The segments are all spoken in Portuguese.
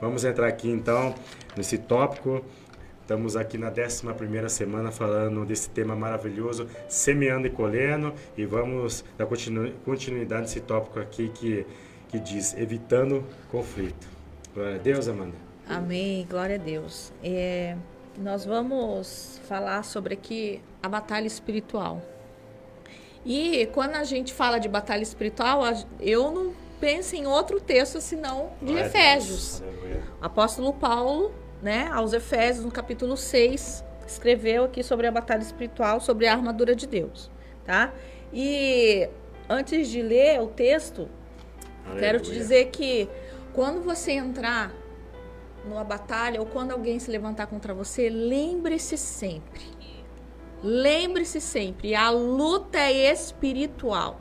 Vamos entrar aqui então nesse tópico. Estamos aqui na 11ª semana falando desse tema maravilhoso, semeando e colhendo, e vamos dar continuidade nesse tópico aqui que diz evitando conflito. Glória a Deus, Amanda. Amém, glória a Deus. Nós vamos falar sobre aqui a batalha espiritual. E quando a gente fala de batalha espiritual, eu não penso em outro texto senão de Efésios. O apóstolo Paulo, né, aos Efésios, no capítulo 6, escreveu aqui sobre a batalha espiritual, sobre a armadura de Deus, tá? E antes de ler o texto, quero te dizer que quando você entrar numa batalha ou quando alguém se levantar contra você, lembre-se sempre, a luta é espiritual.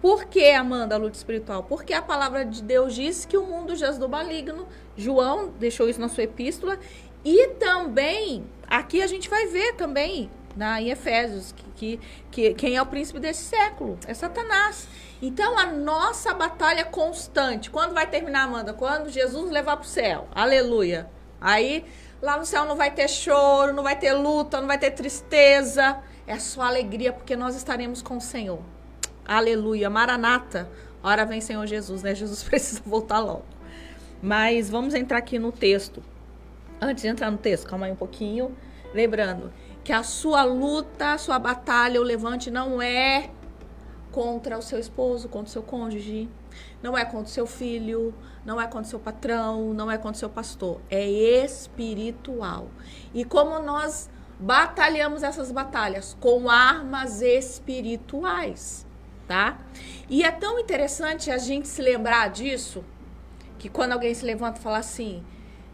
Por que, Amanda, a luta espiritual? Porque a palavra de Deus diz que o mundo jaz do maligno. João deixou isso na sua epístola. E também, aqui a gente vai ver também, em Efésios, que quem é o príncipe desse século? É Satanás. Então, a nossa batalha constante. Quando vai terminar, Amanda? Quando Jesus levar para o céu. Aleluia. Aí, lá no céu não vai ter choro, não vai ter luta, não vai ter tristeza. É só alegria, porque nós estaremos com o Senhor. Aleluia, Maranata, ora vem Senhor Jesus, né? Jesus precisa voltar logo. Mas vamos entrar aqui no texto. Antes de entrar no texto, calma aí um pouquinho. Lembrando que a sua luta, a sua batalha, o levante não é contra o seu esposo, contra o seu cônjuge, não é contra o seu filho, não é contra o seu patrão, não é contra o seu pastor. É espiritual. E como nós batalhamos essas batalhas? Com armas espirituais. Tá? E é tão interessante a gente se lembrar disso, que quando alguém se levanta e fala assim,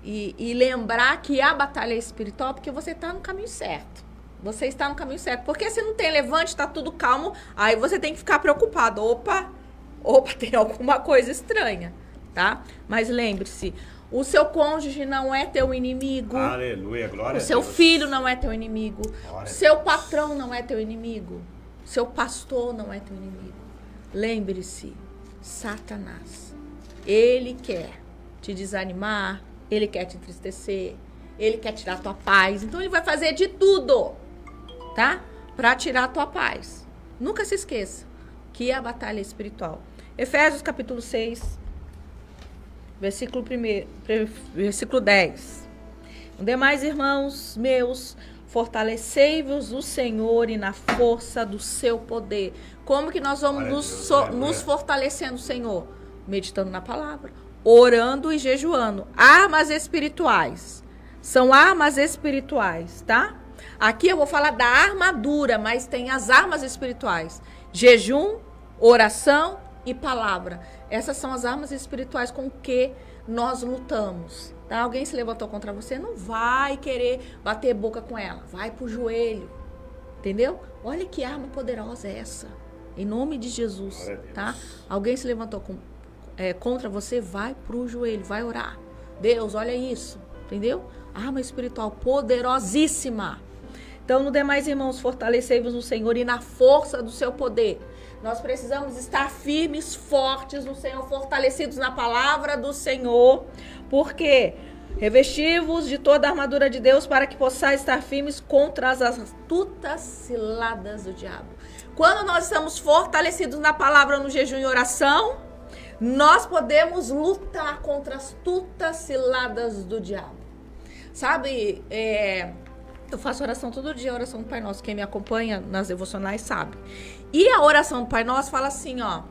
e lembrar que a batalha é espiritual, porque você está no caminho certo. Você está no caminho certo. Porque se não tem levante, está tudo calmo, aí você tem que ficar preocupado. Opa, tem alguma coisa estranha, tá? Mas lembre-se, o seu cônjuge não é teu inimigo. Aleluia, glória a Deus. O seu filho não é teu inimigo. O seu patrão não é teu inimigo. Seu pastor não é teu inimigo. Lembre-se, Satanás, ele quer te desanimar, ele quer te entristecer, ele quer tirar a tua paz. Então ele vai fazer de tudo, tá? Para tirar a tua paz. Nunca se esqueça que é a batalha espiritual. Efésios capítulo 6, versículo 10. Demais irmãos meus, fortalecei-vos no Senhor e na força do seu poder. Como que nós vamos nos fortalecer no Senhor? Meditando na palavra, orando e jejuando. Armas espirituais. São armas espirituais, tá? Aqui eu vou falar da armadura, mas tem as armas espirituais. Jejum, oração e palavra. Essas são as armas espirituais com que nós lutamos. Tá? Alguém se levantou contra você, não vai querer bater boca com ela. Vai pro joelho. Entendeu? Olha que arma poderosa é essa. Em nome de Jesus. Tá? Alguém se levantou contra você, vai pro joelho, vai orar. Deus, olha isso. Entendeu? Arma espiritual poderosíssima. Então, no demais, irmãos, fortalecei-vos no Senhor e na força do seu poder. Nós precisamos estar firmes, fortes no Senhor, fortalecidos na palavra do Senhor. Porque revesti-vos de toda a armadura de Deus para que possais estar firmes contra as astutas ciladas do diabo. Quando nós estamos fortalecidos na palavra, no jejum e oração, nós podemos lutar contra as astutas ciladas do diabo. Sabe, eu faço oração todo dia, a oração do Pai Nosso. Quem me acompanha nas devocionais sabe. E a oração do Pai Nosso fala assim, ó.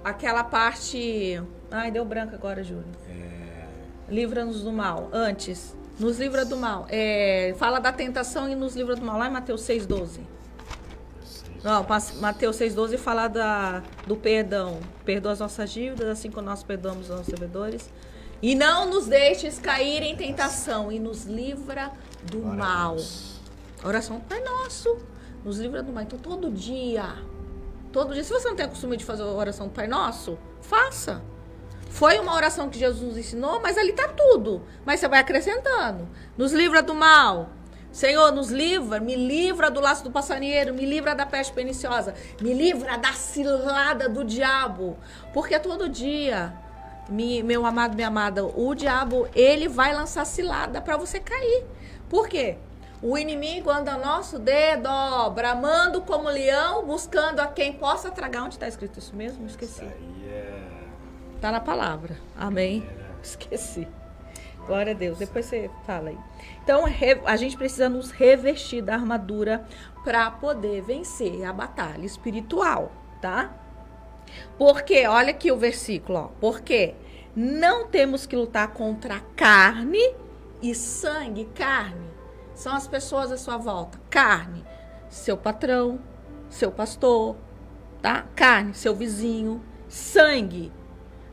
Aquela parte... Ai, deu branco agora, Júlio. Livra-nos do mal. Antes, nos livra do mal. Fala da tentação e nos livra do mal. Lá em Mateus 6,12. Não, Mateus 6,12 fala do perdão. Perdoa as nossas dívidas, assim como nós perdoamos os nossos devedores. E não nos deixes cair em tentação e nos livra do mal. A oração do Pai Nosso nos livra do mal. Então, todo dia, se você não tem o costume de fazer a oração do Pai Nosso, faça. Foi uma oração que Jesus nos ensinou, mas ali está tudo. Mas você vai acrescentando. Nos livra do mal. Senhor, nos livra, me livra do laço do passarinheiro, me livra da peste perniciosa, me livra da cilada do diabo. Porque todo dia, meu amado, minha amada, o diabo, ele vai lançar cilada para você cair. Por quê? O inimigo anda ao nosso dedo, ó, bramando como leão, buscando a quem possa tragar. Onde está escrito isso mesmo? Esqueci. Está na palavra. Amém? Esqueci. Glória a Deus. Depois você fala aí. Então, a gente precisa nos revestir da armadura para poder vencer a batalha espiritual, tá? Porque, olha aqui o versículo, ó. Porque não temos que lutar contra carne e sangue. Carne são as pessoas à sua volta. Carne, seu patrão, seu pastor, tá? Carne, seu vizinho. Sangue,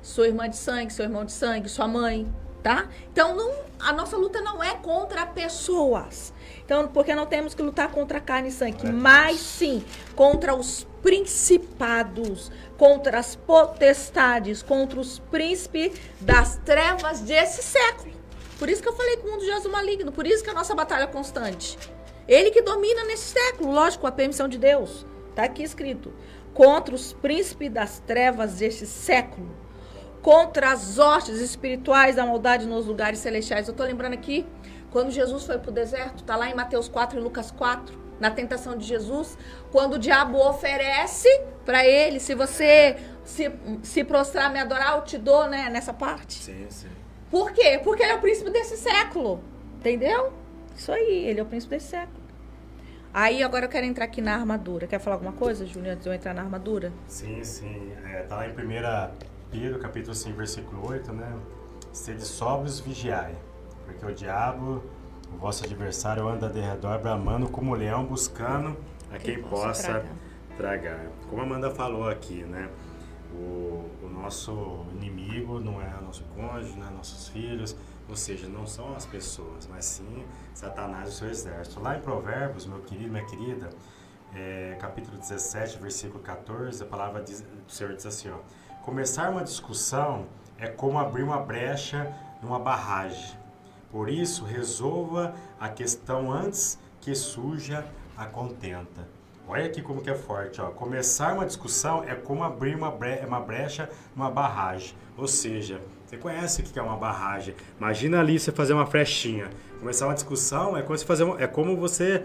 sua irmã de sangue, seu irmão de sangue, sua mãe. Tá? Então, a nossa luta não é contra pessoas. Então, porque não temos que lutar contra carne e sangue, mas sim contra os principados, contra as potestades, contra os príncipes das trevas desse século. Por isso que eu falei que o mundo jaz o maligno, por isso que a nossa batalha é constante. Ele que domina nesse século, lógico, a permissão de Deus. Tá aqui escrito. Contra os príncipes das trevas desse século. Contra as hostes espirituais da maldade nos lugares celestiais. Eu tô lembrando aqui, quando Jesus foi pro deserto, tá lá em Mateus 4 e Lucas 4, na tentação de Jesus, quando o diabo oferece para ele, se você se prostrar, me adorar, eu te dou, né, nessa parte. Sim, sim. Por quê? Porque ele é o príncipe desse século, entendeu? Isso aí, ele é o príncipe desse século. Aí, agora eu quero entrar aqui na armadura. Quer falar alguma coisa, Júnior, antes de eu entrar na armadura? Sim, sim. Tá lá em 1 Pedro, capítulo 5, versículo 8, né? Sede sóbrios, vigiai, porque o diabo, o vosso adversário, anda de redor bramando como leão, buscando a quem possa tragar. Como a Amanda falou aqui, né? O nosso inimigo não é o nosso cônjuge, não é nossos filhos, ou seja, não são as pessoas, mas sim Satanás e o seu exército. Lá em Provérbios, meu querido, minha querida, capítulo 17, versículo 14, a palavra do Senhor diz assim, ó: começar uma discussão é como abrir uma brecha numa barragem. Por isso, resolva a questão antes que surja a contenda. Olha aqui como que é forte, ó. Começar uma discussão é como abrir uma brecha numa barragem. Ou seja, você conhece o que é uma barragem. Imagina ali você fazer uma flechinha. Começar uma discussão é como você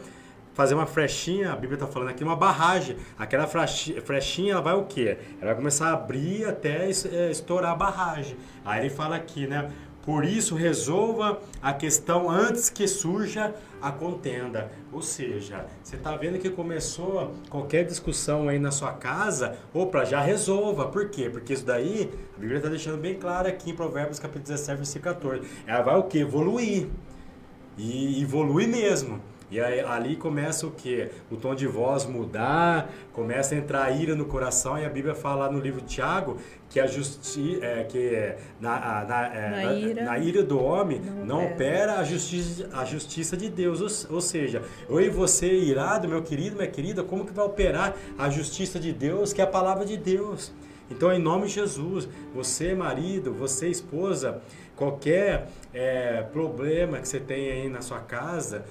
fazer uma flechinha, a Bíblia está falando aqui, uma barragem. Aquela flechinha, ela vai o quê? Ela vai começar a abrir até estourar a barragem. Aí ele fala aqui, né? Por isso, resolva a questão antes que surja a contenda. Ou seja, você está vendo que começou qualquer discussão aí na sua casa, opa, já resolva. Por quê? Porque isso daí, a Bíblia está deixando bem claro aqui em Provérbios capítulo 17, versículo 14. Ela vai o quê? Evoluir. E evoluir mesmo. E aí, ali começa o quê? O tom de voz mudar, começa a entrar ira no coração, e a Bíblia fala lá no livro de Tiago que na ira do homem não opera a justiça de Deus. Ou seja, eu e você irado, meu querido, minha querida, como que vai operar a justiça de Deus, que é a palavra de Deus? Então, em nome de Jesus, você marido, você esposa, qualquer problema que você tenha aí na sua casa,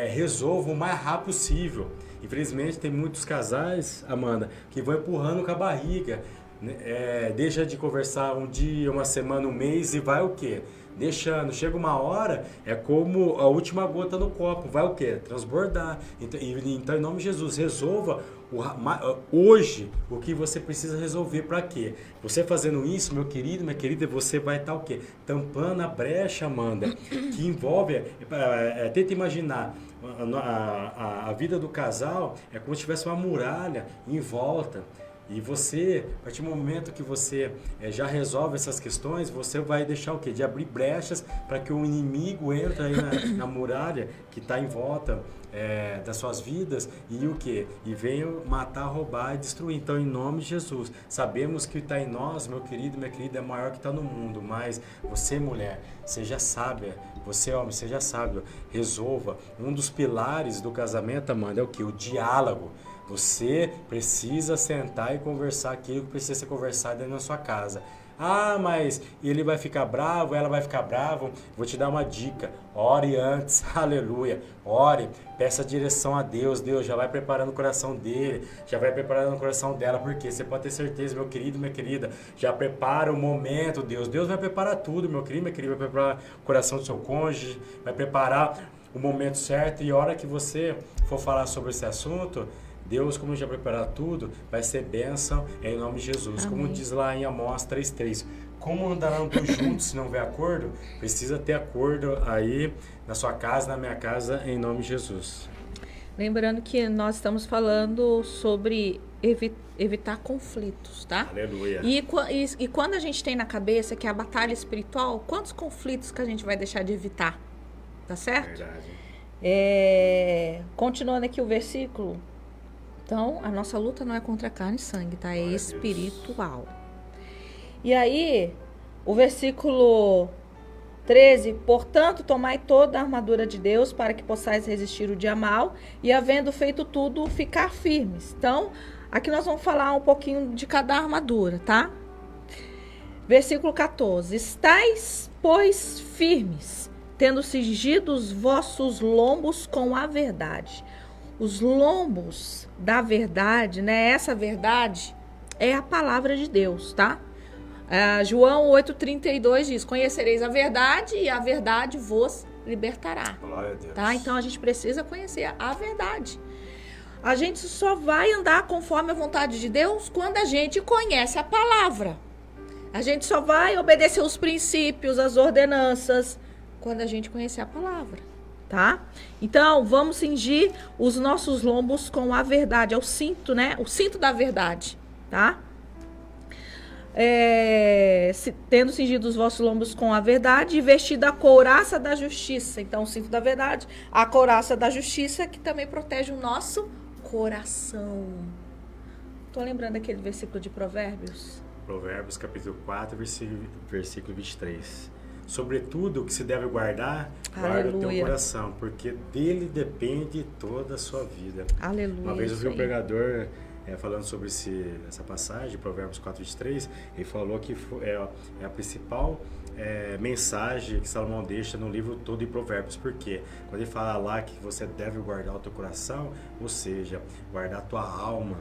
resolva o mais rápido possível. Infelizmente tem muitos casais, Amanda, que vão empurrando com a barriga, deixa de conversar um dia, uma semana, um mês, e vai o quê? Deixando, chega uma hora, é como a última gota no copo, vai o quê? Transbordar. Então, em nome de Jesus, resolva hoje o que você precisa resolver. Para quê? Você fazendo isso, meu querido, minha querida, você vai estar o quê? Tampando a brecha, Amanda, que envolve, tenta imaginar, a vida do casal é como se tivesse uma muralha em volta. E você, a partir do momento que você já resolve essas questões, você vai deixar o quê? De abrir brechas para que o inimigo entre aí na muralha que está em volta das suas vidas e o quê? E venha matar, roubar e destruir. Então, em nome de Jesus, sabemos que está em nós, meu querido, minha querida, é maior que está no mundo. Mas você, mulher, seja sábia. Você, homem, seja sábio. Resolva. Um dos pilares do casamento, Amanda, é o quê? O diálogo. Você precisa sentar e conversar aquilo que precisa ser conversado dentro da sua casa. Ah, mas ele vai ficar bravo, ela vai ficar bravo. Vou te dar uma dica. Ore antes, aleluia. Ore, peça direção a Deus. Deus já vai preparando o coração dele, já vai preparando o coração dela. Porque você pode ter certeza, meu querido, minha querida, já prepara o momento, Deus. Deus vai preparar tudo, meu querido, minha querida. Vai preparar o coração do seu cônjuge, vai preparar o momento certo. E a hora que você for falar sobre esse assunto, Deus, como já preparar tudo, vai ser bênção em nome de Jesus. Amém. Como diz lá em Amós 3:3. Como andarão dois juntos se não houver acordo? Precisa ter acordo aí na sua casa, na minha casa, em nome de Jesus. Lembrando que nós estamos falando sobre evitar conflitos, tá? Aleluia. E quando a gente tem na cabeça que é a batalha espiritual, quantos conflitos que a gente vai deixar de evitar? Tá certo? Verdade. Continuando aqui o versículo. Então, a nossa luta não é contra carne e sangue, tá? É Glória a espiritual. E aí, o versículo 13. Portanto, tomai toda a armadura de Deus para que possais resistir o dia mal e, havendo feito tudo, ficar firmes. Então, aqui nós vamos falar um pouquinho de cada armadura, tá? Versículo 14. Estais, pois, firmes, tendo cingido os vossos lombos com a verdade. Os lombos da verdade, né? Essa verdade é a palavra de Deus, tá? João 8,32 diz: conhecereis a verdade e a verdade vos libertará. Glória a Deus. Tá? Então a gente precisa conhecer a verdade. A gente só vai andar conforme a vontade de Deus quando a gente conhece a palavra. A gente só vai obedecer os princípios, as ordenanças, quando a gente conhecer a palavra. Tá? Então, vamos cingir os nossos lombos com a verdade. É o cinto, né? O cinto da verdade, tá? Tendo cingido os vossos lombos com a verdade e vestido a couraça da justiça. Então, o cinto da verdade, a couraça da justiça, que também protege o nosso coração. Tô lembrando aquele versículo de Provérbios? Provérbios, capítulo 4, versículo 23. Sobretudo, o que se deve guardar, guarda o teu coração, porque dele depende toda a sua vida. Aleluia. Uma vez eu vi um pregador falando sobre essa passagem, Provérbios 4:23, ele falou que é a principal mensagem que Salomão deixa no livro todo de Provérbios. Porque quando ele fala lá que você deve guardar o teu coração, ou seja, guardar a tua alma,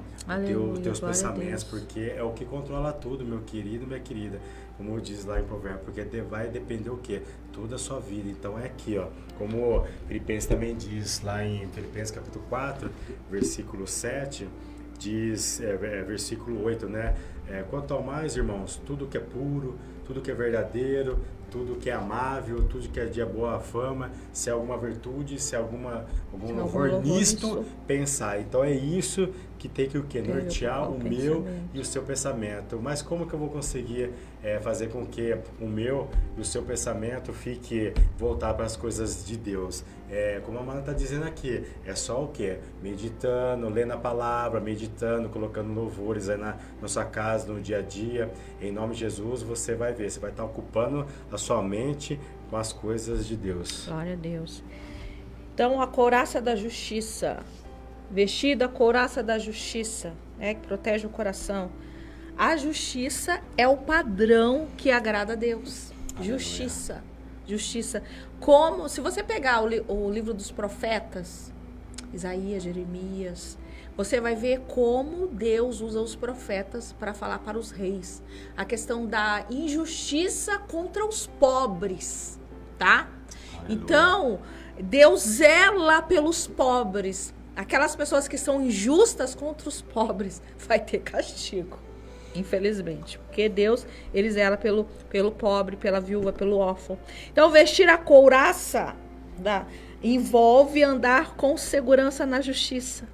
os teus pensamentos, porque é o que controla tudo, meu querido, minha querida. Como diz lá em Provérbios, porque vai depender o quê? Toda a sua vida. Então é aqui, ó, como Filipenses também diz lá em Filipenses capítulo 4, versículo 7, diz, versículo 8, né? Quanto ao mais, irmãos, tudo que é puro, tudo que é verdadeiro, tudo que é amável, tudo que é de boa fama, se há alguma virtude, se há algum louvor nisto, pensar. Então é isso que tem que o quê? Nortear o meu e o seu pensamento. Mas como que eu vou conseguir fazer com que o meu e o seu pensamento fique voltar para as coisas de Deus? Como a Amanda está dizendo aqui, é só o quê? Meditando, lendo a palavra, meditando, colocando louvores aí na sua casa, no dia a dia. Em nome de Jesus, você vai ver, você vai estar ocupando a sua mente com as coisas de Deus. Glória a Deus. Então, a couraça da justiça, vestida a couraça da justiça, que protege o coração. A justiça é o padrão que agrada a Deus. Aleluia. Justiça. Como, se você pegar o livro dos profetas, Isaías, Jeremias, você vai ver como Deus usa os profetas para falar para os reis. A questão da injustiça contra os pobres, tá? Aleluia. Então, Deus zela pelos pobres. Aquelas pessoas que são injustas contra os pobres, vai ter castigo, infelizmente. Porque Deus, ele zela pelo pobre, pela viúva, pelo órfão. Então, vestir a couraça envolve andar com segurança na justiça,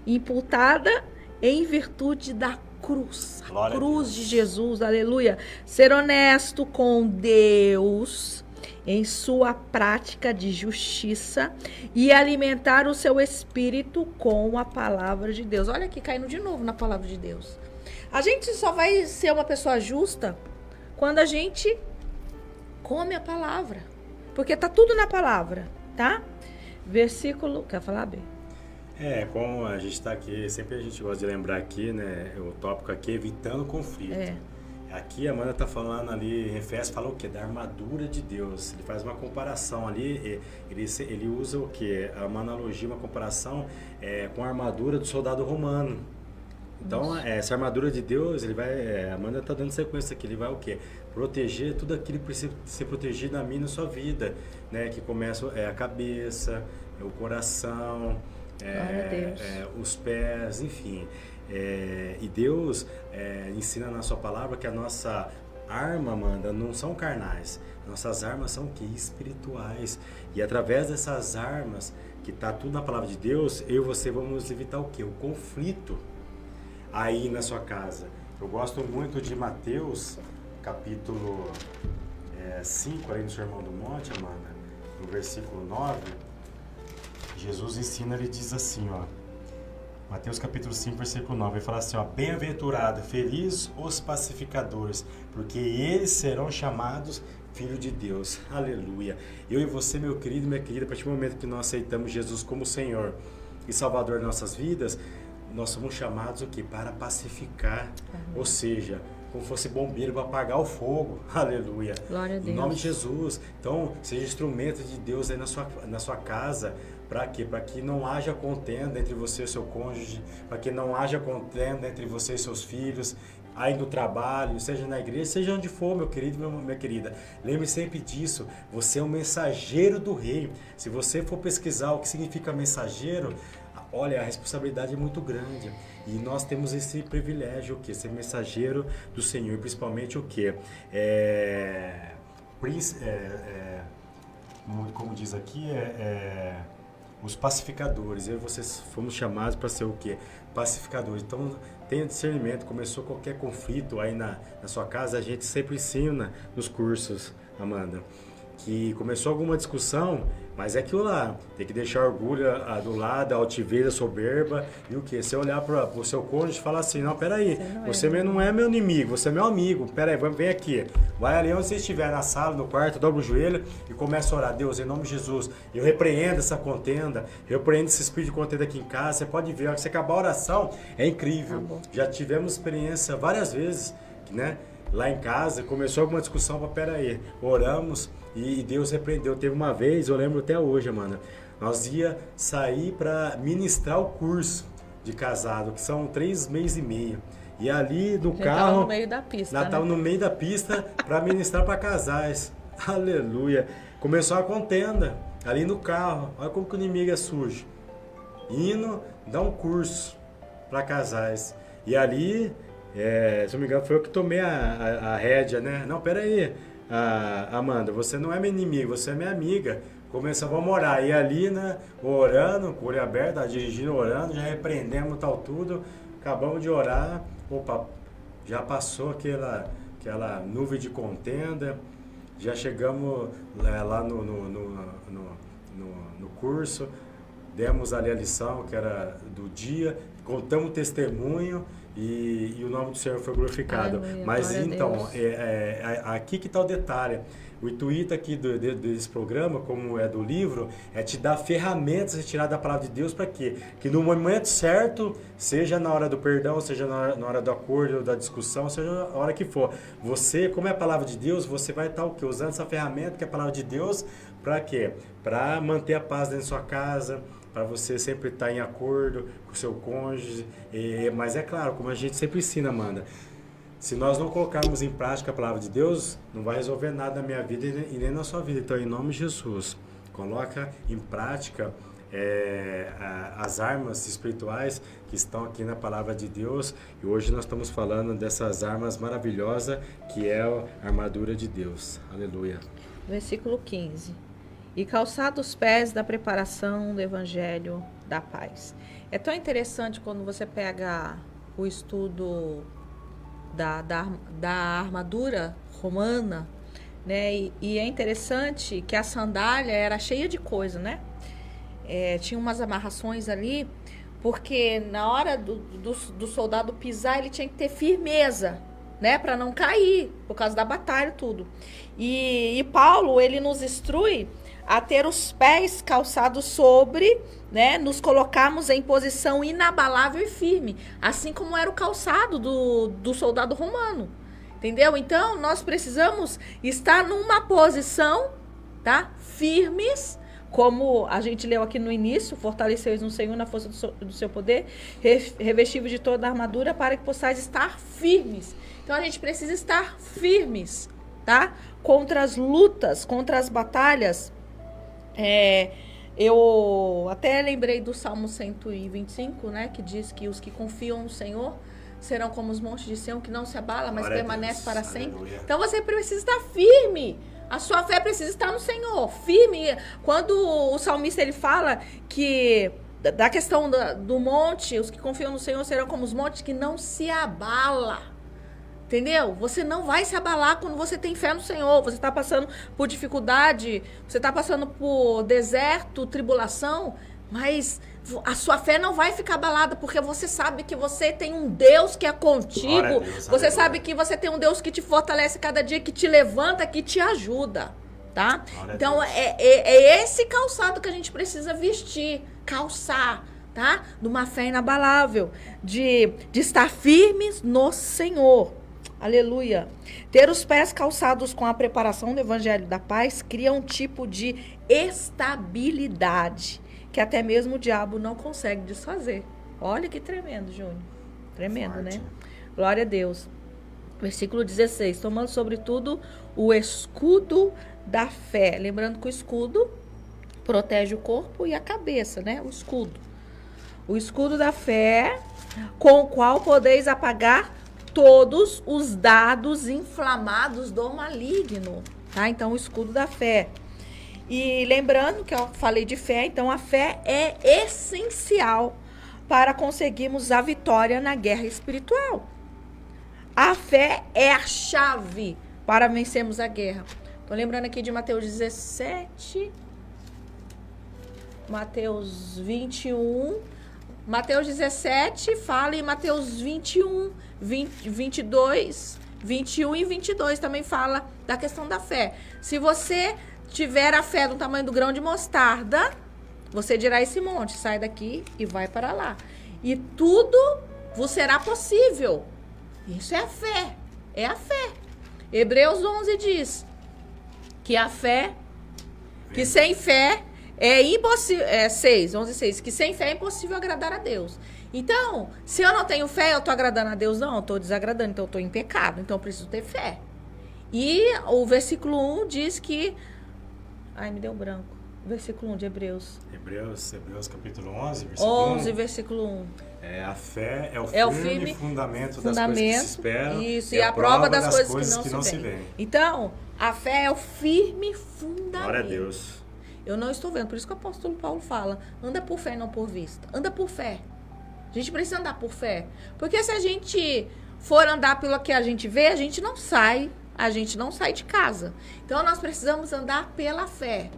imputada em virtude da cruz. A cruz de Jesus, aleluia. Ser honesto com Deus em sua prática de justiça e alimentar o seu espírito com a palavra de Deus. Olha aqui, caindo de novo na palavra de Deus. A gente só vai ser uma pessoa justa quando a gente come a palavra. Porque tá tudo na palavra, tá? Versículo... Quer falar, bem? Como a gente está aqui, sempre a gente gosta de lembrar aqui, né? O tópico aqui é evitando conflito. Aqui a Amanda está falando ali, em Efésios, fala o quê? Da armadura de Deus. Ele faz uma comparação ali, ele usa o quê? Uma analogia, uma comparação com a armadura do soldado romano. Então, essa armadura de Deus, ele vai, a Amanda está dando sequência aqui, ele vai o quê? Proteger tudo aquilo que precisa ser protegido na minha e na sua vida, né? Que começa a cabeça, o coração, os pés, enfim. E Deus ensina na sua palavra que a nossa arma, Amanda, não são carnais. Nossas armas são o quê? Espirituais. E através dessas armas, que está tudo na palavra de Deus, eu e você vamos evitar o quê? O conflito aí na sua casa. Eu gosto muito de Mateus, capítulo 5, ali no Sermão do Monte, Amanda, no versículo 9, Jesus ensina, ele diz assim, ó, Mateus capítulo 5, versículo 9, ele fala assim, ó, bem-aventurado, feliz os pacificadores, porque eles serão chamados filho de Deus. Aleluia. Eu e você, meu querido e minha querida, a partir do momento que nós aceitamos Jesus como Senhor e Salvador de nossas vidas, nós somos chamados o quê? Para pacificar. Ou seja, como fosse bombeiro para apagar o fogo. Aleluia. Glória a Deus. Em nome de Jesus. Então, seja instrumento de Deus aí na sua casa. Para quê? Para que não haja contenda entre você e seu cônjuge. Para que não haja contenda entre você e seus filhos. Aí no trabalho, seja na igreja, seja onde for, meu querido e minha querida. Lembre sempre disso. Você é um mensageiro do rei. Se você for pesquisar o que significa mensageiro, olha, a responsabilidade é muito grande. E nós temos esse privilégio, o quê? Ser mensageiro do Senhor, principalmente o quê? Como diz aqui, os pacificadores. Eu e vocês fomos chamados para ser o quê? Pacificadores. Então, tenha discernimento. Começou qualquer conflito aí na sua casa, a gente sempre ensina nos cursos, Amanda, que começou alguma discussão, mas é aquilo lá, tem que deixar o orgulho do lado, a altivez, a soberba, e o que? Você olhar para o seu cônjuge e falar assim, não, peraí, você não é meu inimigo, você é meu amigo, peraí, vem aqui, vai ali onde você estiver, na sala, no quarto, dobra o joelho e começa a orar, Deus, em nome de Jesus, eu repreendo essa contenda, eu repreendo esse espírito de contenda aqui em casa, você pode ver, se acabar a oração, é incrível, já tivemos experiência várias vezes, né? Lá em casa, começou alguma discussão, peraí, oramos e Deus repreendeu. Teve uma vez, eu lembro até hoje, Amanda, nós ia sair para ministrar o curso de casado, que são 3 meses e meio. E ali no carro, no meio da pista, Natal, no meio da pista, para ministrar para casais. Aleluia. Começou a contenda ali no carro. Olha como que o inimigo é sujo. Indo dar um curso para casais. E ali, se não me engano, foi eu que tomei a rédea, né? Não, peraí, Amanda, você não é meu inimigo, você é minha amiga. Começamos a orar. E ali, né, orando, com o olho aberto, dirigindo, orando, já repreendemos tal tudo. Acabamos de orar. Opa, já passou aquela nuvem de contenda. Já chegamos lá no curso. Demos ali a lição, que era do dia. Contamos o testemunho. E o nome do Senhor foi glorificado. Aleluia, mas então, aqui que está o detalhe. O intuito aqui desse programa, como é do livro, é te dar ferramentas retiradas da palavra de Deus para quê? Que no momento certo, seja na hora do perdão, seja na hora do acordo, da discussão, seja a hora que for. Você, como é a palavra de Deus, você vai estar o quê? Usando essa ferramenta que é a palavra de Deus para quê? Para manter a paz dentro da sua casa, para você sempre estar em acordo com o seu cônjuge. Mas é claro, como a gente sempre ensina, Amanda, se nós não colocarmos em prática a palavra de Deus, não vai resolver nada na minha vida e nem na sua vida. Então, em nome de Jesus, coloca em prática as armas espirituais que estão aqui na palavra de Deus. E hoje nós estamos falando dessas armas maravilhosas, que é a armadura de Deus. Aleluia. Versículo 15. E calçado os pés da preparação do Evangelho da paz. É tão interessante quando você pega o estudo da armadura romana, né? E é interessante que a sandália era cheia de coisa, né? Tinha umas amarrações ali, porque na hora do soldado pisar, ele tinha que ter firmeza, né? Para não cair, por causa da batalha e tudo. E Paulo, ele nos instrui a ter os pés calçados sobre, né, nos colocarmos em posição inabalável e firme, assim como era o calçado do soldado romano. Entendeu? Então, nós precisamos estar numa posição, tá? Firmes, como a gente leu aqui no início, fortalecei-os no Senhor na força do seu poder, revestivos de toda a armadura para que possais estar firmes. Então, a gente precisa estar firmes, tá? Contra as lutas, contra as batalhas. Eu até lembrei do Salmo 125, né? Que diz que os que confiam no Senhor serão como os montes de Sião, que não se abala, mas permanece para sempre. Aleluia. Então, você precisa estar firme. A sua fé precisa estar no Senhor, firme. Quando o salmista ele fala que da questão do monte, os que confiam no Senhor serão como os montes que não se abala. Entendeu? Você não vai se abalar quando você tem fé no Senhor. Você está passando por dificuldade, você está passando por deserto, tribulação, mas a sua fé não vai ficar abalada, porque você sabe que você tem um Deus que é contigo. Deus, você sabe que você tem um Deus que te fortalece cada dia, que te levanta, que te ajuda, tá? Então, é esse calçado que a gente precisa vestir, calçar, tá? De uma fé inabalável, de estar firmes no Senhor. Aleluia. Ter os pés calçados com a preparação do Evangelho da Paz cria um tipo de estabilidade que até mesmo o diabo não consegue desfazer. Olha que tremendo, Júnior. Tremendo, forte, né? Glória a Deus. Versículo 16. Tomando sobretudo o escudo da fé. Lembrando que o escudo protege o corpo e a cabeça, né? O escudo. O escudo da fé, com o qual podeis apagar todos os dados inflamados do maligno. Tá? Então, o escudo da fé. E lembrando que eu falei de fé, então a fé é essencial para conseguirmos a vitória na guerra espiritual. A fé é a chave para vencermos a guerra. Estou lembrando aqui de Mateus 17, Mateus 21, Mateus 17 fala em Mateus 21, 22, 21 e 22 também fala da questão da fé. Se você tiver a fé do tamanho do grão de mostarda, você dirá esse monte, sai daqui e vai para lá. E tudo vos será possível. Isso é a fé. É a fé. Hebreus 11 diz que a fé, que sem fé é impossível, 11:6, que sem fé é impossível agradar a Deus. Então, se eu não tenho fé, eu estou agradando a Deus? Não, eu estou desagradando, então eu estou em pecado, então eu preciso ter fé. E o versículo 1 diz que... Ai, me deu branco. Versículo 1 de Hebreus. Hebreus capítulo 11, versículo 11, 1. Versículo 1. A fé é o firme fundamento das coisas que se esperam. Isso, e a prova das coisas que não se veem. Então, a fé é o firme fundamento. Glória a Deus. Eu não estou vendo, por isso que o apóstolo Paulo fala, anda por fé e não por vista. Anda por fé. A gente precisa andar por fé. Porque se a gente for andar pelo que a gente vê, a gente não sai de casa. Então, nós precisamos andar pela fé.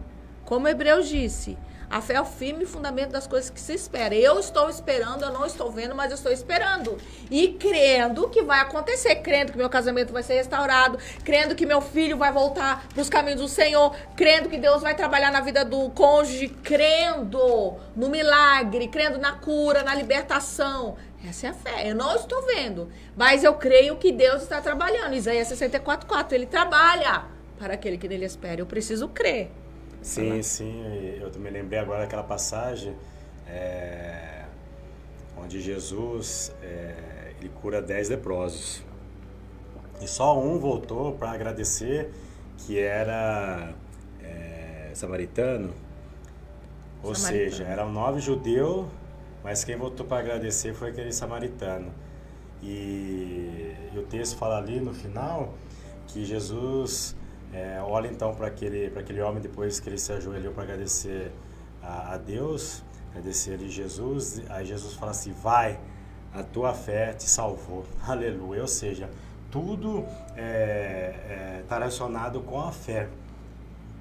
Como Hebreus disse, a fé é o firme fundamento das coisas que se espera. Eu estou esperando, eu não estou vendo, mas eu estou esperando. E crendo que vai acontecer, crendo que meu casamento vai ser restaurado, crendo que meu filho vai voltar para os caminhos do Senhor, crendo que Deus vai trabalhar na vida do cônjuge, crendo no milagre, crendo na cura, na libertação. Essa é a fé. Eu não estou vendo, mas eu creio que Deus está trabalhando. Isaías 64:4, ele trabalha para aquele que nele espera. Eu preciso crer. Sim, eu me lembrei agora daquela passagem onde Jesus ele cura 10 leprosos. E só um voltou para agradecer, que era samaritano. Ou seja, eram 9 judeus, mas quem voltou para agradecer foi aquele samaritano. E o texto fala ali no final que Jesus... olha então para aquele homem depois que ele se ajoelhou para agradecer a Deus, agradecer a Jesus. Aí Jesus fala assim: vai, a tua fé te salvou. Aleluia. Ou seja, tudo está relacionado com a fé.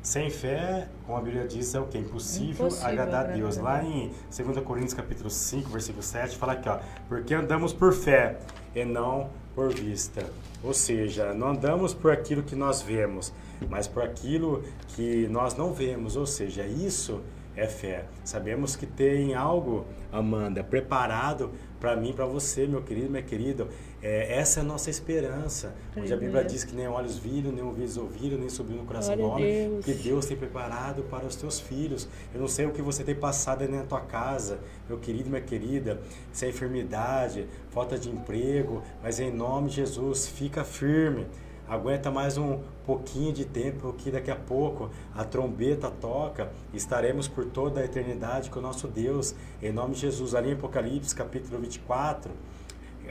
Sem fé, como a Bíblia diz, é o que? Impossível agradar a Deus. Lá em 2 Coríntios capítulo 5, versículo 7, fala aqui, ó, porque andamos por fé e não por vista. Ou seja, não andamos por aquilo que nós vemos, mas por aquilo que nós não vemos. Ou seja, isso é fé. Sabemos que tem algo, Amanda, preparado para mim, para você, meu querido, minha querida. Essa é a nossa esperança. Onde a Bíblia diz que nem olhos viram, nem ouvidos ouviram, nem subiu no coração do homem, que Deus tem preparado para os teus filhos. Eu não sei o que você tem passado aí na tua casa, meu querido, minha querida, se é enfermidade, falta de emprego, mas em nome de Jesus, fica firme. Aguenta mais um pouquinho de tempo, que daqui a pouco a trombeta toca e estaremos por toda a eternidade com o nosso Deus, em nome de Jesus. Ali em Apocalipse capítulo 24,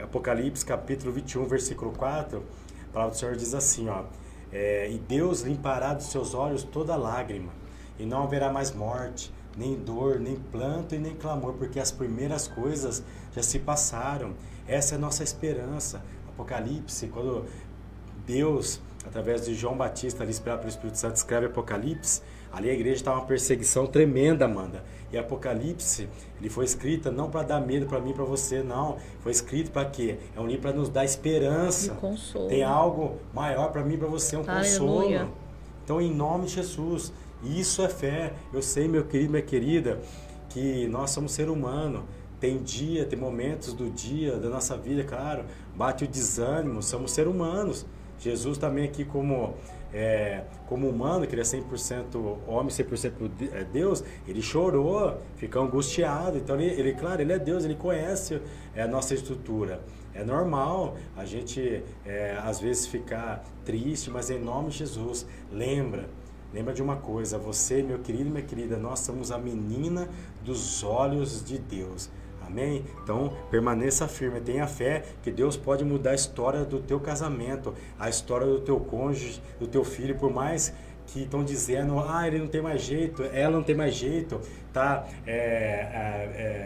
Apocalipse capítulo 21, versículo 4, a palavra do Senhor diz assim, ó, e Deus limpará dos seus olhos toda lágrima, e não haverá mais morte, nem dor, nem planto e nem clamor, porque as primeiras coisas já se passaram. Essa é a nossa esperança. Apocalipse, quando Deus, através de João Batista, ali inspirado pelo Espírito Santo, escreve Apocalipse, ali a igreja estava uma perseguição tremenda, Amanda. E Apocalipse, ele foi escrito não para dar medo para mim e para você, não. Foi escrito para quê? É um livro para nos dar esperança. Consolo. Tem algo maior para mim e para você, um Aleluia. consolo. Então, em nome de Jesus, isso é fé. Eu sei, meu querido, minha querida, que nós somos ser humano. Tem dia, tem momentos do dia, da nossa vida, claro, bate o desânimo, somos seres humanos. Jesus também aqui como humano, que ele é 100% homem, 100% Deus, ele chorou, ficou angustiado. Então, claro, ele é Deus, ele conhece a nossa estrutura. É normal a gente, às vezes, ficar triste, mas em nome de Jesus, lembra de uma coisa, você, meu querido e minha querida, nós somos a menina dos olhos de Deus. Amém? Então, permaneça firme, tenha fé que Deus pode mudar a história do teu casamento, a história do teu cônjuge, do teu filho, por mais que estão dizendo, ele não tem mais jeito, ela não tem mais jeito, está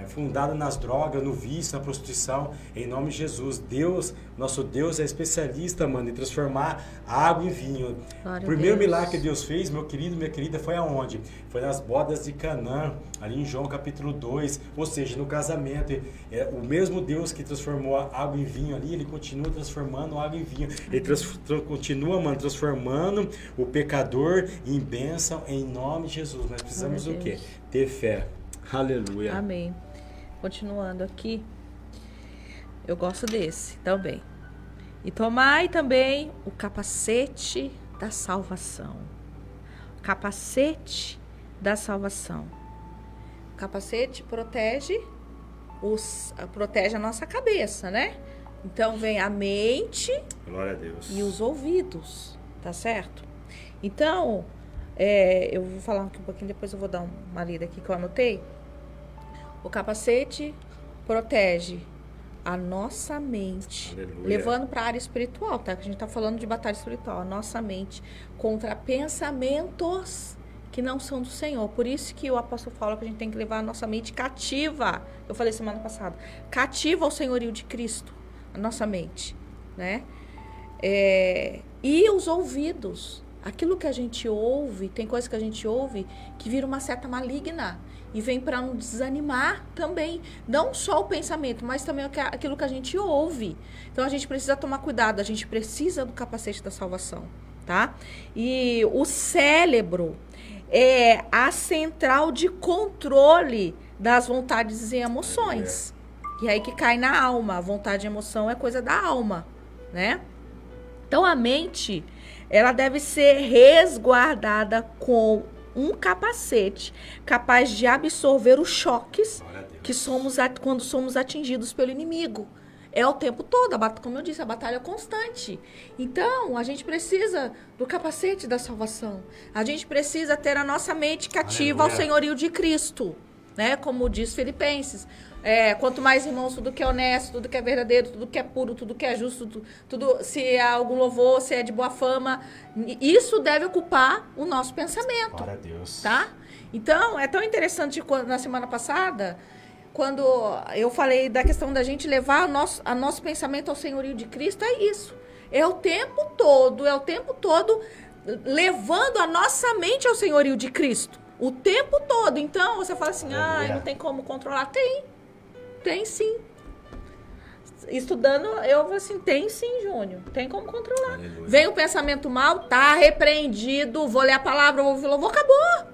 fundada nas drogas, no vício, na prostituição, em nome de Jesus. Deus, nosso Deus é especialista, mano, em transformar água em vinho. O primeiro milagre que Deus fez, meu querido, minha querida, foi aonde? Foi nas bodas de Canaã, ali em João capítulo 2, ou seja, no casamento. O mesmo Deus que transformou a água em vinho ali, ele continua transformando a água em vinho. Ele continua, mano, transformando o pecador em bênção, em nome de Jesus. Nós precisamos o quê? Ter fé. Aleluia. Amém. Continuando aqui, eu gosto desse também. E tomai também o capacete da salvação. Capacete da salvação. O capacete protege a nossa cabeça, né? Então vem a mente, glória a Deus, e os ouvidos, tá certo? Então, eu vou falar aqui um pouquinho, depois eu vou dar uma lida aqui que eu anotei. O capacete protege a nossa mente, aleluia, levando para a área espiritual, tá? Que a gente tá falando de batalha espiritual, a nossa mente contra pensamentos que não são do Senhor. Por isso que o apóstolo fala que a gente tem que levar a nossa mente cativa. Eu falei semana passada, cativa ao senhorio de Cristo, a nossa mente, né? E os ouvidos. Aquilo que a gente ouve, tem coisa que a gente ouve que vira uma seta maligna e vem para nos desanimar também. Não só o pensamento, mas também aquilo que a gente ouve. Então a gente precisa tomar cuidado, a gente precisa do capacete da salvação, tá? E o cérebro é a central de controle das vontades e emoções. E aí que cai na alma. A vontade e emoção é coisa da alma, né? Então a mente, ela deve ser resguardada com um capacete capaz de absorver os choques que somos quando somos atingidos pelo inimigo. É o tempo todo, como eu disse, a batalha é constante. Então, a gente precisa do capacete da salvação. A gente precisa ter a nossa mente cativa ao senhorio de Cristo, né? Como diz Filipenses. Quanto mais, irmãos, tudo que é honesto, tudo que é verdadeiro, tudo que é puro, tudo que é justo, tudo, se há algum louvor, se é de boa fama, isso deve ocupar o nosso pensamento. Glória a Deus. Tá? Então, é tão interessante na semana passada, quando eu falei da questão da gente levar a nosso pensamento ao senhorio de Cristo, é isso. É o tempo todo levando a nossa mente ao senhorio de Cristo. O tempo todo. Então, você fala assim, não tem como controlar. Tem sim. Estudando, eu falo assim, tem sim, Júnior. Tem como controlar. Aleluia. Vem o pensamento mal, tá repreendido, vou ler a palavra, vou ouvir o louvor, acabou.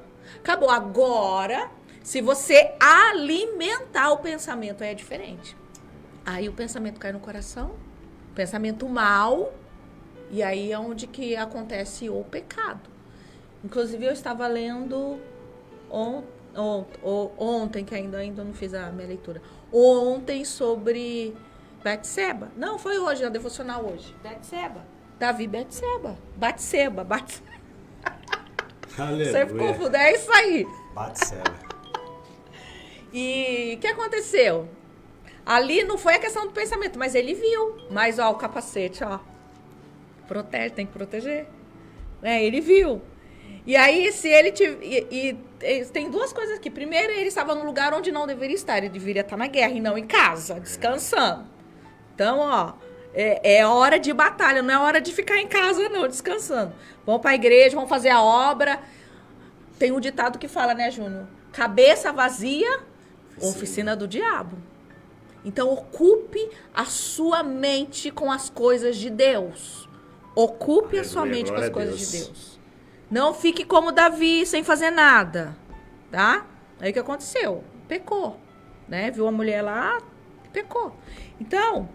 Acabou. Agora, se você alimentar o pensamento, aí é diferente. Aí o pensamento cai no coração, pensamento mal, e aí é onde que acontece o pecado. Inclusive, eu estava lendo ontem, que ainda não fiz a minha leitura, ontem sobre Betseba. Não, foi hoje, a devocional hoje. Betseba. Davi Betseba. Batseba. Aleluia. Você confunde, é isso aí. Batseba. E o que aconteceu? Ali não foi a questão do pensamento, mas ele viu. Mas, ó, o capacete, ó. Protege, tem que proteger. Ele viu. E aí, se ele tem duas coisas aqui. Primeiro, ele estava num lugar onde não deveria estar. Ele deveria estar na guerra e não em casa, descansando. Então, ó, é hora de batalha, não é hora de ficar em casa, não, descansando. Vamos para a igreja, vamos fazer a obra. Tem um ditado que fala, né, Júnior? Cabeça vazia, oficina do diabo. Então, ocupe a sua mente com as coisas de Deus. Ocupe a sua mente com as coisas de Deus. Não fique como Davi, sem fazer nada, tá? Aí o que aconteceu? Pecou, né? Viu a mulher lá, pecou. Então,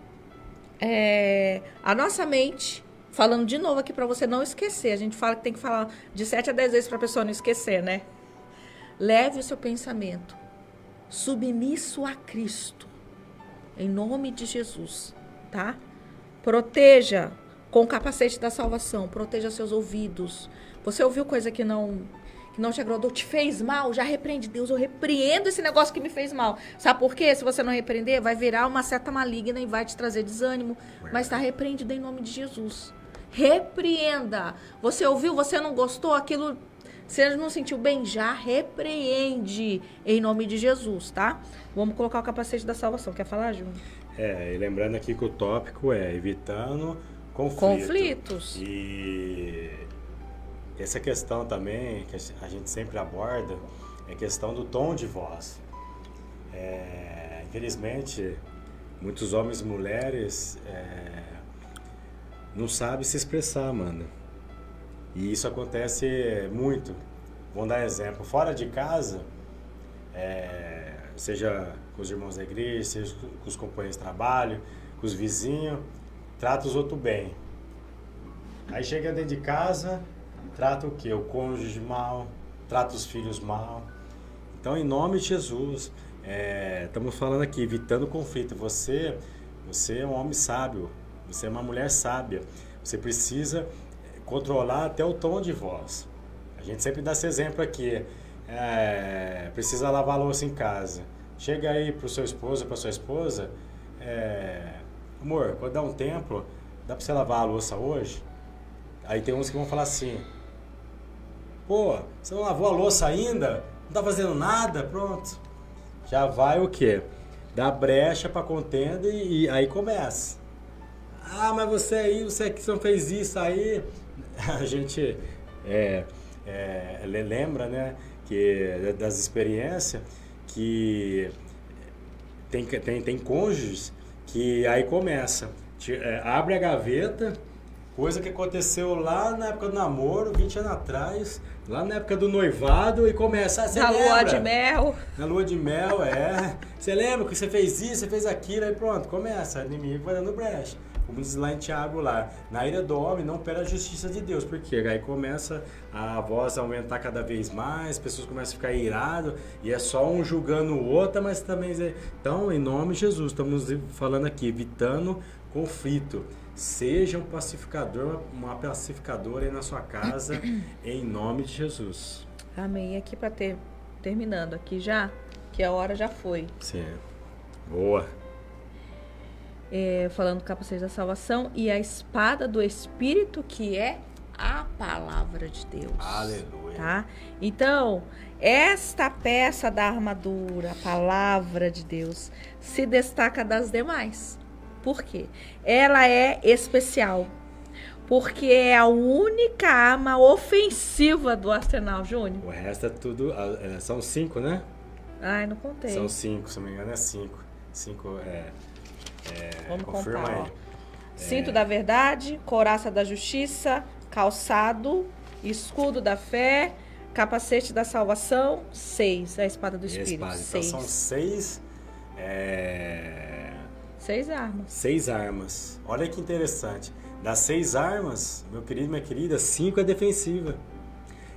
a nossa mente, falando de novo aqui para você não esquecer, a gente fala que tem que falar de 7 a 10 vezes para a pessoa não esquecer, né? Leve o seu pensamento submisso a Cristo, em nome de Jesus, tá? Proteja com o capacete da salvação, proteja seus ouvidos. Você ouviu coisa que não te agradou, te fez mal, já repreende. Deus, eu repreendo esse negócio que me fez mal. Sabe por quê? Se você não repreender, vai virar uma seta maligna e vai te trazer desânimo. Mas está repreendido em nome de Jesus. Repreenda. Você ouviu, você não gostou, aquilo, você não sentiu bem, já repreende em nome de Jesus, tá? Vamos colocar o capacete da salvação. Quer falar, Júnior? E lembrando aqui que o tópico é evitando conflitos. E essa questão também, que a gente sempre aborda, é a questão do tom de voz. Infelizmente, muitos homens e mulheres não sabem se expressar, Amanda. E isso acontece muito. Vamos dar exemplo. Fora de casa, seja com os irmãos da igreja, seja com os companheiros de trabalho, com os vizinhos, trata os outros bem. Aí chega dentro de casa, trata o quê? O cônjuge mal, trata os filhos mal. Então, em nome de Jesus, estamos falando aqui, evitando conflito. Você é um homem sábio, você é uma mulher sábia. Você precisa controlar até o tom de voz. A gente sempre dá esse exemplo aqui. Precisa lavar a louça em casa. Chega aí pro seu esposo, pra sua esposa, amor, quando dá um tempo, dá pra você lavar a louça hoje? Aí tem uns que vão falar assim, pô, você não lavou a louça ainda? Não tá fazendo nada? Pronto. Já vai o quê? Dá brecha pra contenda e aí começa. Ah, mas você que não fez isso aí. A gente lembra, né, que das experiências que tem cônjuges que aí começa, abre a gaveta, coisa que aconteceu lá na época do namoro, 20 anos atrás, lá na época do noivado, e começa, você lembra? Na lua de mel. Na lua de mel, Você lembra que você fez isso, você fez aquilo, aí pronto, começa, o inimigo vai dando brecha. Como diz lá em Tiago, na ira do homem não opera a justiça de Deus, porque aí começa a voz a aumentar cada vez mais, as pessoas começam a ficar iradas, e é só um julgando o outro, mas também... Então, em nome de Jesus, estamos falando aqui, evitando conflito. Seja um pacificador, uma pacificadora aí na sua casa, em nome de Jesus. Amém. E aqui para terminando aqui já, que a hora já foi. Sim. Boa. Falando do capacete da salvação e a espada do Espírito, que é a palavra de Deus. Aleluia. Tá? Então, esta peça da armadura, a palavra de Deus, se destaca das demais. Por quê? Ela é especial. Porque é a única arma ofensiva do arsenal, Júnior. O resto é tudo... São 5, né? Ai, não contei. São 5, se não me engano é 5. 5 Vamos confirma contar, aí. ó. Cinto da verdade, couraça da justiça, calçado, escudo da fé, Capacete da salvação, 6. A espada do Espírito, Então 6. são 6... 6 armas. 6 armas. Olha que interessante. Das 6 armas, meu querido e minha querida, 5 é defensiva.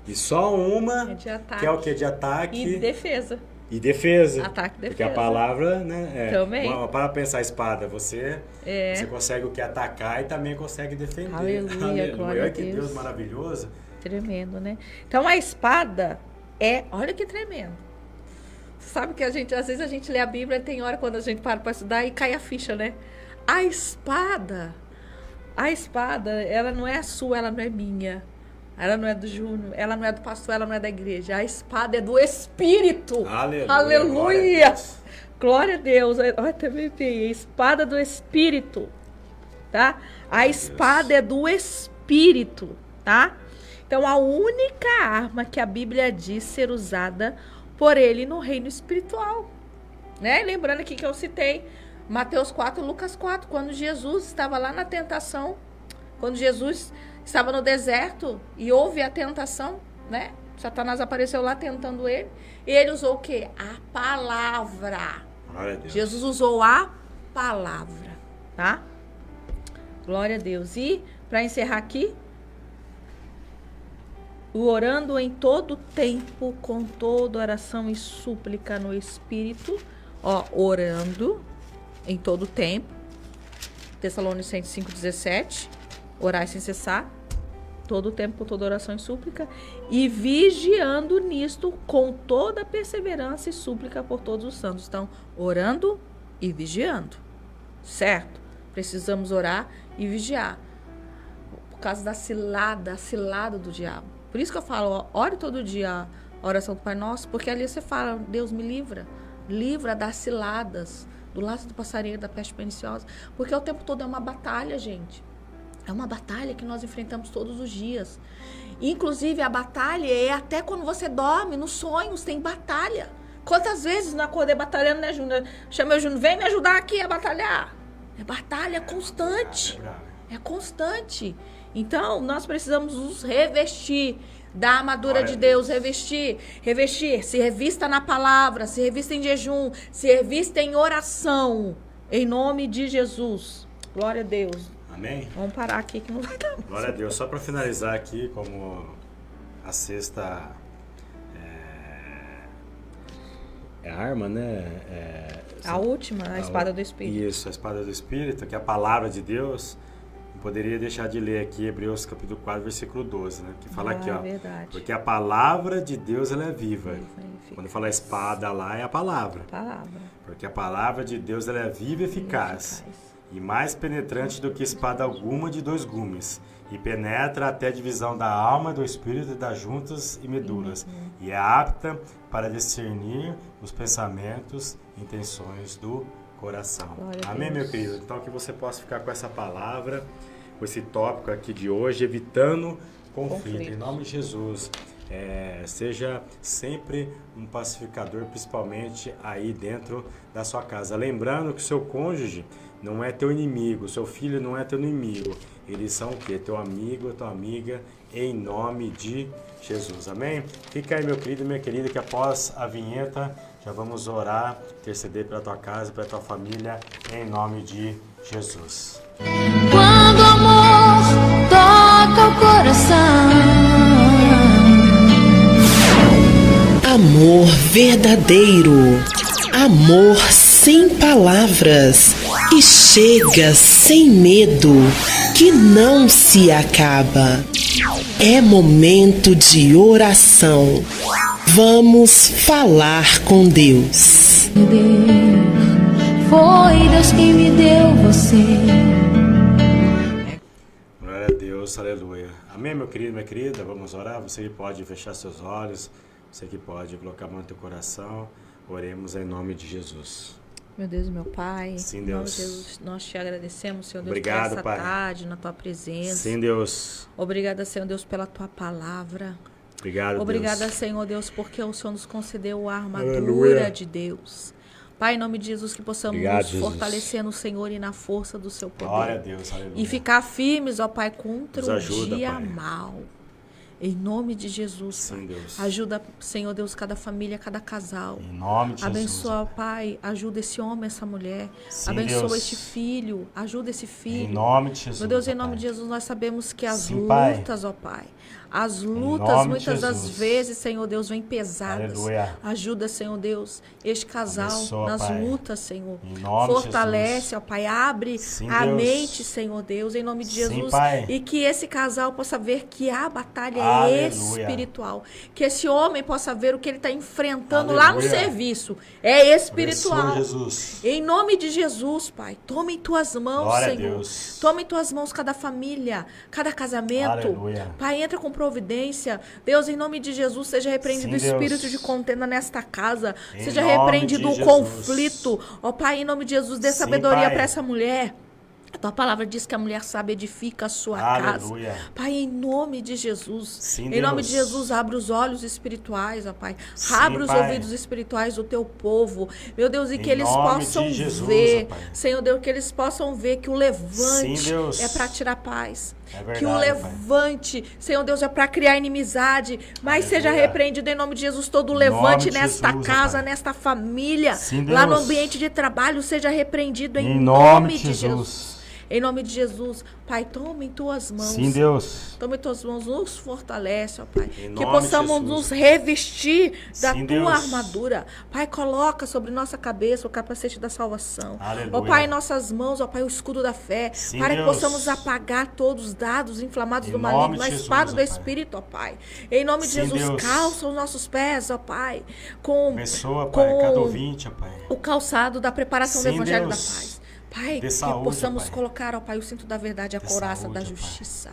E só uma É de ataque. que é o que? De ataque E defesa. e defesa. Ataque e defesa. Porque a palavra, né? Também. Para pensar a espada, você consegue o que? Atacar e também consegue defender. Aleluia, glória a Olha que Deus. Deus maravilhoso. Tremendo, né? Então a espada olha que tremendo. Sabe que às vezes a gente lê a Bíblia e tem hora quando a gente para estudar e cai a ficha, né? A espada, ela não é sua, ela não é minha. Ela não é do Júnior, ela não é do pastor, ela não é da igreja. A espada é do Espírito. Aleluia. Aleluia. Glória a Deus. Olha, também tem a espada do Espírito, tá? A espada é do Espírito, tá? Então, a única arma que a Bíblia diz ser usada por ele no reino espiritual, né? Lembrando aqui que eu citei Mateus 4, Lucas 4, quando Jesus estava lá na tentação, quando Jesus estava no deserto e houve a tentação, né? Satanás apareceu lá tentando ele, e ele usou o quê? A palavra. Glória a Deus. Jesus usou a palavra, tá? Glória a Deus. E, para encerrar aqui, o orando em todo tempo, com toda oração e súplica no Espírito. Ó, orando em todo tempo. Tessalonicenses 5,17. Orai sem cessar. Todo tempo, com toda oração e súplica. E vigiando nisto com toda perseverança e súplica por todos os santos. Então, orando e vigiando. Certo? Precisamos orar e vigiar. Por causa da cilada do diabo. Por isso que eu falo, ó, ore todo dia a oração do Pai Nosso, porque ali você fala, Deus me livra das ciladas, do laço do passarinho, da peste perniciosa, porque o tempo todo é uma batalha, gente. É uma batalha que nós enfrentamos todos os dias. Inclusive, a batalha é até quando você dorme, nos sonhos tem batalha. Quantas vezes não acordei batalhando, né, Júnior? Chamei o Júnior, vem me ajudar aqui a batalhar. É batalha constante. É constante. Então, nós precisamos nos revestir da armadura de Deus, revestir, se revista na palavra, se revista em jejum, se revista em oração, em nome de Jesus. Glória a Deus. Amém? Vamos parar aqui que não vai dar. Glória a Deus. Só para finalizar aqui, como a sexta a arma, né? A última, a espada do Espírito. Isso, a espada do Espírito, que é a palavra de Deus. Não poderia deixar de ler aqui Hebreus capítulo 4, versículo 12, né? Que fala aqui, ó. Verdade. Porque a palavra de Deus, ela é viva. Quando fala espada lá, é a palavra. Porque a palavra de Deus, ela é viva e eficaz. E mais penetrante do que espada alguma de 2 gumes. E penetra até a divisão da alma, do espírito e das juntas e medulas. E é apta para discernir os pensamentos e intenções do coração. Amém, meu querido? Então que você possa ficar com essa palavra, com esse tópico aqui de hoje, evitando conflito. Em nome de Jesus. Seja sempre um pacificador, principalmente aí dentro da sua casa. Lembrando que o seu cônjuge não é teu inimigo, seu filho não é teu inimigo. Eles são o quê? Teu amigo, tua amiga, em nome de Jesus. Amém? Fica aí, meu querido e minha querida, que após a vinheta já vamos orar, interceder pela tua casa, pela tua família, em nome de Jesus. Quando o amor toca o coração, amor verdadeiro, amor sem palavras, que chega sem medo, que não se acaba. É momento de oração. Vamos falar com Deus. foi Deus quem me deu você. Glória a Deus, aleluia. Amém, meu querido, minha querida? Vamos orar? Você que pode fechar seus olhos, você que pode colocar a mão no teu coração. Oremos em nome de Jesus. Meu Deus, meu Pai, Sim, em Deus. nome de Jesus, nós te agradecemos, Senhor Deus, Obrigado, por essa Pai. tarde, na tua presença. Sim, Deus. Obrigada, Senhor Deus, pela tua palavra. Obrigado, Obrigada, Deus. Senhor Deus, porque o Senhor nos concedeu a armadura Aleluia. de Deus. Pai, em nome de Jesus, que possamos Obrigado, nos Jesus. fortalecer no Senhor e na força do seu poder. Glória a Deus, aleluia. E ficar firmes, ó Pai, contra Nos ajuda, o dia Pai. mal. Em nome de Jesus, Sim, Pai. Deus. Ajuda, Senhor Deus, cada família, cada casal. Em nome de Jesus. Abençoa, Pai. Ajuda esse homem, essa mulher. Sim, Abençoa Deus. este filho. Ajuda esse filho. Em nome de Jesus. Meu Deus, em ó nome Pai. de Jesus, nós sabemos que as Sim, Pai. lutas, ó Pai, as lutas, nome de muitas das Jesus. vezes, Senhor Deus, vêm pesadas. Aleluia. Ajuda, Senhor Deus, este casal Abençoa, nas Pai. lutas, Senhor. Em nome de Fortalece, Jesus. ó Pai, abre Sim, a Deus. mente, Senhor Deus, em nome de Sim, Jesus. Pai. E que esse casal possa ver que a batalha é Aleluia. espiritual. Que esse homem possa ver o que ele está enfrentando lá no Aleluia. serviço. É espiritual. Abençoa, Jesus. Em nome de Jesus, Pai, tome em tuas mãos, Glória a Senhor. Deus. Tome em tuas mãos cada família, cada casamento. Aleluia. Pai, entra com providência. Deus, em nome de Jesus, seja repreendido o Sim, Deus. espírito de contenda nesta casa. Em Seja nome repreendido de o Jesus. conflito. Ó Pai, em nome de Jesus, dê Sim, sabedoria Pai. para essa mulher. A tua palavra diz que a mulher sábia edifica a sua Aleluia. casa. Pai, em nome de Jesus. Sim, em nome Deus. de Jesus, abre os olhos espirituais, ó Pai. Sim, Abre os Pai. ouvidos espirituais do teu povo. Meu Deus, e Em que eles nome de possam Jesus, ver, ó Pai. Senhor Deus, que eles possam ver que o levante Sim, Deus. é para tirar paz. É verdade, Que o Pai. levante, Senhor Deus, é para criar inimizade. Mas Aleluia. seja repreendido em nome de Jesus todo o Em levante nome de nesta Jesus, ó casa, Pai. nesta família. Sim, Lá no Deus. ambiente de trabalho, seja repreendido em Em nome de Jesus. Em nome de Jesus, Pai, toma em tuas mãos. Sim, Deus. Toma em tuas mãos, nos fortalece, ó Pai. Em Que nome possamos de Jesus. nos revestir da Sim, tua Deus. armadura. Pai, coloca sobre nossa cabeça o capacete da salvação. Aleluia. Ó Pai, em nossas mãos, ó Pai, o escudo da fé. Sim, para que Deus. possamos apagar todos os dados inflamados Em do nome maligno, de a Jesus, espada ó do Pai. Espírito, ó Pai. Em nome de Sim, Jesus, Deus. calça os nossos pés, ó Pai, com Abençoa, Pai, cada ouvinte, ó Pai. o calçado da preparação do Sim, Evangelho Deus. da Paz. Pai, Dê que saúde, possamos Pai. colocar, ó Pai, o cinto da verdade, a Dê couraça saúde, da ó Pai. justiça.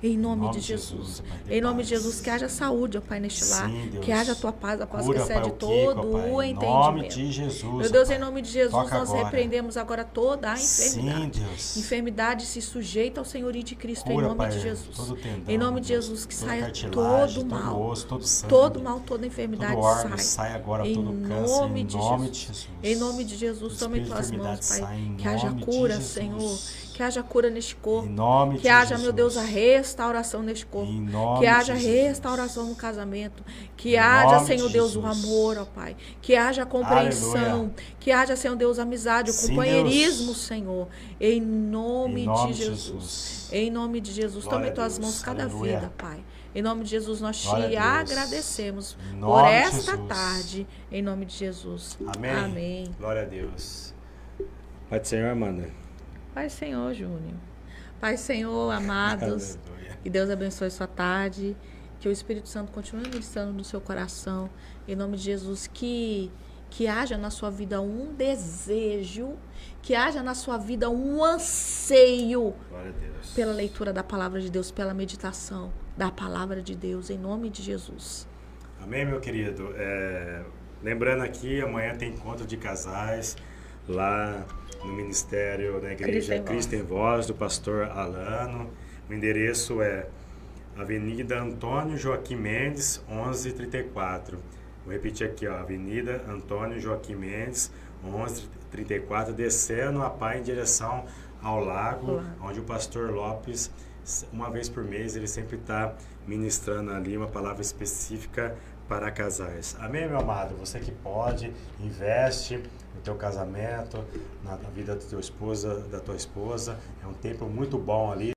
Em nome de Jesus. ó Pai, dê Em nome de paz. Jesus, que haja saúde, ó Pai, neste lar. Sim, Deus. Que haja a tua paz, a paz que Cura, Pai, excede o Kiko, todo ó Pai. o Em entendimento. nome de Jesus, Meu ó Deus, Pai. em nome de Jesus, Toca nós agora. repreendemos agora toda a Sim, enfermidade. Deus. Enfermidade se sujeita ao senhorio de Cristo, Cura, em nome Pai, de Jesus. todo tendão, Em nome de Deus, Jesus, que toda saia cartilagem, todo mal. todo osso, todo sangue, Todo mal, toda enfermidade todo órgão, sai. sai agora, Em todo câncer, nome em de nome Jesus. de Jesus. Em nome de Jesus, Todo tome em espírito tuas de mãos, enfermidade Pai. sai em Que haja nome de cura, Jesus. Senhor. Que haja cura neste corpo. Em nome Que de haja, Jesus. meu Deus, a restauração neste corpo. Em nome Que haja de Jesus. restauração no casamento. Que Em haja, nome Senhor de Deus, o Jesus. amor, ó Pai. Que haja compreensão. Aleluia. Que haja, Senhor Deus, amizade, o Sim, companheirismo, Deus. Senhor. Em nome, Em nome de de Jesus. Jesus. Em nome de Jesus. Glória Tome em a tuas Deus. mãos cada Aleluia. vida, Pai. Em nome de Jesus, nós Glória te a Deus. agradecemos Em por nome de esta Jesus. tarde. Em nome de Jesus. Amém. Amém. Glória a Deus. Pai do Senhor, Amanda. Pai Senhor, Júnior. Pai Senhor, amados. Aleluia. Que Deus abençoe sua tarde. Que o Espírito Santo continue ministrando no seu coração. Em nome de Jesus, que haja na sua vida um desejo, que haja na sua vida um anseio Glória a Deus. pela leitura da palavra de Deus, pela meditação da palavra de Deus, em nome de Jesus. Amém, meu querido. Lembrando aqui, amanhã tem encontro de casais lá no Ministério, na Igreja Cristo em Voz, do pastor Alano. O endereço é Avenida Antônio Joaquim Mendes, 1134. Vou repetir aqui, ó, Avenida Antônio Joaquim Mendes, 1134, descendo a pá em direção ao lago, onde o pastor Lopes, uma vez por mês, ele sempre está ministrando ali uma palavra específica para casais. Amém, meu amado? Você que pode, investe no teu casamento, na vida do teu esposa, da tua esposa. É um tempo muito bom ali.